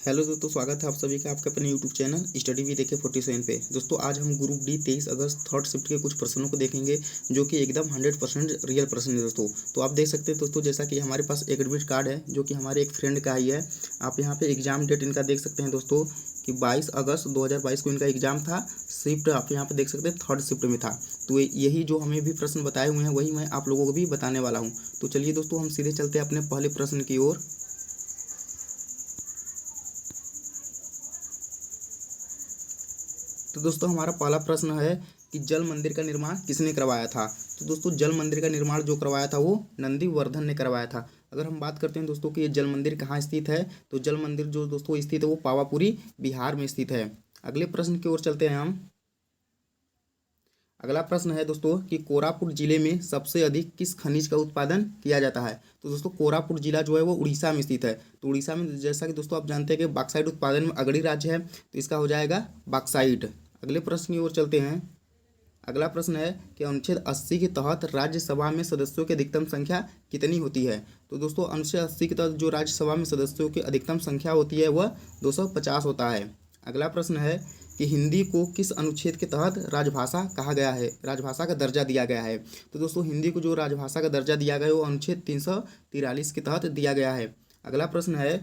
Hello दोस्तों, स्वागत है आप सभी का आपके अपने YouTube channel study with AK47 पे। दोस्तों आज हम ग्रुप डी 23 अगस्त थर्ड शिफ्ट के कुछ प्रश्नों को देखेंगे जो कि एकदम 100% रियल प्रश्न है दोस्तों। तो आप देख सकते हैं दोस्तों, जैसा कि हमारे पास एक एडमिट कार्ड है जो कि हमारे एक फ्रेंड का ही है। आप यहाँ पे एग्जाम डेट इनका देख सकते हैं दोस्तों कि 22 अगस्त 2022 को इनका एग्जाम था। शिफ्ट आप यहाँ पे देख सकते हैं थर्ड शिफ्ट में था। तो यही जो हमें भी प्रश्न बताए हुए हैं वही मैं आप लोगों को भी बताने वाला हूँ। तो चलिए दोस्तों, हम सीधे चलते हैं अपने पहले प्रश्न की ओर। तो दोस्तों हमारा पहला प्रश्न है कि जल मंदिर का निर्माण किसने करवाया था। तो दोस्तों जल मंदिर का निर्माण जो करवाया था वो नंदीवर्धन ने करवाया था। अगर हम बात करते हैं दोस्तों कि ये जल मंदिर कहाँ स्थित है, तो जल मंदिर जो दोस्तों स्थित है वो पावापुरी बिहार में स्थित है। अगले प्रश्न की ओर चलते हैं हम। अगला प्रश्न है दोस्तों कि कोरापुट जिले में सबसे अधिक किस खनिज का उत्पादन किया जाता है। तो दोस्तों कोरापुट जिला जो है वो उड़ीसा में स्थित है। तो उड़ीसा में जैसा कि दोस्तों आप जानते हैं कि बॉक्साइट उत्पादन में अग्रणी राज्य है, तो इसका हो जाएगा बॉक्साइट। अगले प्रश्न की ओर चलते हैं। अगला प्रश्न है कि अनुच्छेद 80 के तहत राज्यसभा में सदस्यों की अधिकतम संख्या कितनी होती है। तो दोस्तों अनुच्छेद 80 के तहत जो राज्यसभा में सदस्यों की अधिकतम संख्या होती है वह 250 होता है। अगला प्रश्न है कि हिंदी को किस अनुच्छेद के तहत राजभाषा कहा गया है, राजभाषा का दर्जा दिया गया है। तो दोस्तों हिंदी को जो राजभाषा का दर्जा दिया गया है वो अनुच्छेद 343 के तहत दिया गया है। अगला प्रश्न है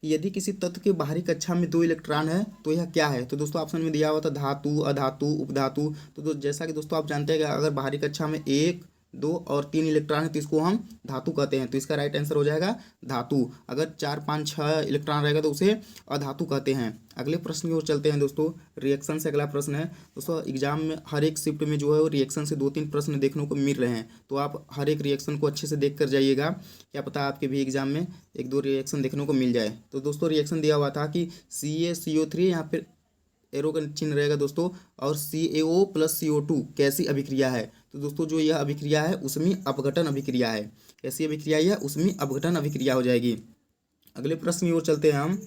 कि यदि किसी तत्व के बाहरी कक्षा में 2 इलेक्ट्रॉन है तो यह क्या है। तो दोस्तों ऑप्शन में दिया हुआ था धातु, अधातु, उपधातु। तो जैसा कि दोस्तों आप जानते हैं कि अगर बाहरी कक्षा में 1, 2 और 3 इलेक्ट्रॉन है तो इसको हम धातु कहते हैं। तो इसका राइट आंसर हो जाएगा धातु। अगर 4, 5, 6 इलेक्ट्रॉन रहेगा तो उसे अधातु कहते हैं। अगले प्रश्न की ओर चलते हैं दोस्तों। रिएक्शन से अगला प्रश्न है दोस्तों, एग्जाम में हर एक शिफ्ट में जो है वो रिएक्शन से 2-3 प्रश्न देखने को मिल रहे हैं। तो आप हर एक रिएक्शन को अच्छे से देख कर जाइएगा, क्या पता आपके भी एग्जाम में 1-2 रिएक्शन देखने को मिल जाए। तो दोस्तों रिएक्शन दिया हुआ था कि CaCO3 यहाँ पे एरो का चिन्ह रहेगा दोस्तों, और CaO + CO2 कैसी अभिक्रिया है। तो दोस्तों जो यह अभिक्रिया है उसमें अपघटन अभिक्रिया है। कैसी अभिक्रिया है, उसमें अपघटन अभिक्रिया हो जाएगी। अगले प्रश्न की ओर चलते हैं हम।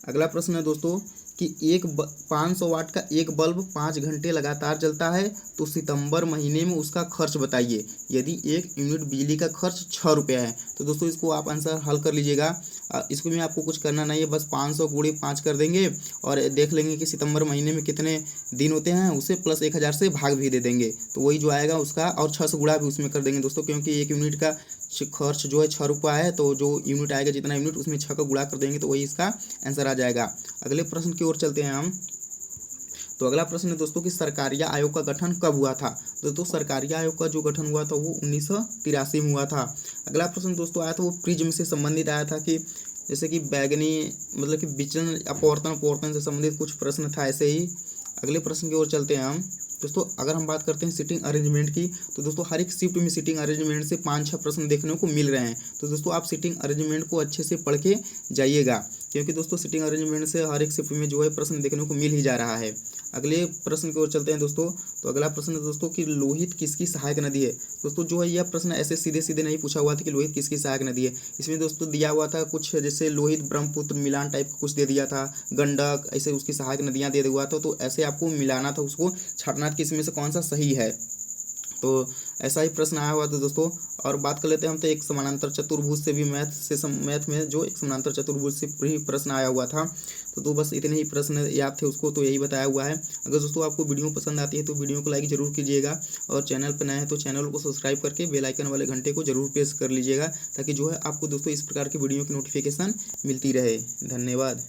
अगला प्रश्न है दोस्तों कि 500 वाट का एक बल्ब 5 घंटे लगातार जलता है तो सितंबर महीने में उसका खर्च बताइए यदि 1 यूनिट बिजली का खर्च 6 रुपया है। तो दोस्तों इसको आप आंसर हल कर लीजिएगा। इसको में आपको कुछ करना नहीं है, बस 500 गुणे 5 कर देंगे और देख लेंगे कि सितंबर महीने में कितने दिन होते हैं, उसे प्लस 1000 से भाग भी दे देंगे तो वही जो आएगा उसका, और 6 से गुणा भी उसमें कर देंगे दोस्तों, क्योंकि 1 यूनिट का खर्च जो है 6 रुपया है। तो जो यूनिट आएगा, जितना यूनिट, उसमें 6 का गुणा कर देंगे तो वही इसका आंसर आ जाएगा। अगले प्रश्न की ओर चलते हैं हम। तो अगला प्रश्न है दोस्तों कि सरकारिया आयोग का गठन कब हुआ था। दोस्तों सरकारिया आयोग का जो गठन हुआ था वो 1983 में हुआ था। अगला प्रश्न दोस्तों आया था वो प्रिज्म से संबंधित आया था कि जैसे कि बैगनी, मतलब कि विचलन अपवर्तन से संबंधित कुछ प्रश्न था ऐसे ही। अगले प्रश्न की ओर चलते हैं हम। दोस्तों अगर हम बात करते हैं सिटिंग अरेंजमेंट की, तो दोस्तों हर एक शिफ्ट में सिटिंग अरेंजमेंट से 5-6 प्रश्न देखने को मिल रहे हैं। तो दोस्तों आप सिटिंग अरेंजमेंट को अच्छे से पढ़ के जाइएगा, क्योंकि दोस्तों सिटिंग अरेंजमेंट से हर एक शिफ्ट में जो है प्रश्न देखने को मिल ही जा रहा है। अगले प्रश्न की ओर चलते हैं दोस्तों। तो अगला प्रश्न है दोस्तों कि लोहित किसकी सहायक नदी है। दोस्तों जो है यह प्रश्न ऐसे सीधे सीधे नहीं पूछा हुआ था कि लोहित किसकी सहायक नदी है। इसमें दोस्तों दिया हुआ था कुछ, जैसे लोहित, ब्रह्मपुत्र, मिलान टाइप कुछ दे दिया था, गंडक, ऐसे उसकी सहायक नदियाँ दे हुआ था। तो ऐसे आपको मिलाना था, उसको छाटना था कि इसमें से कौन सा सही है। तो ऐसा ही प्रश्न आया हुआ था दोस्तों। और बात कर लेते हैं हम तो एक समानांतर चतुर्भुज से भी मैथ में जो एक समानांतर चतुर्भुज से भी प्रश्न आया हुआ था। तो बस इतने ही प्रश्न याद थे उसको, तो यही बताया हुआ है। अगर दोस्तों आपको वीडियो पसंद आती है तो वीडियो को लाइक जरूर कीजिएगा, और चैनल पर नए हैं तो चैनल को सब्सक्राइब करके बेल आइकन वाले घंटे को जरूर प्रेस कर लीजिएगा, ताकि जो है आपको दोस्तों इस प्रकार की वीडियो की नोटिफिकेशन मिलती रहे। धन्यवाद।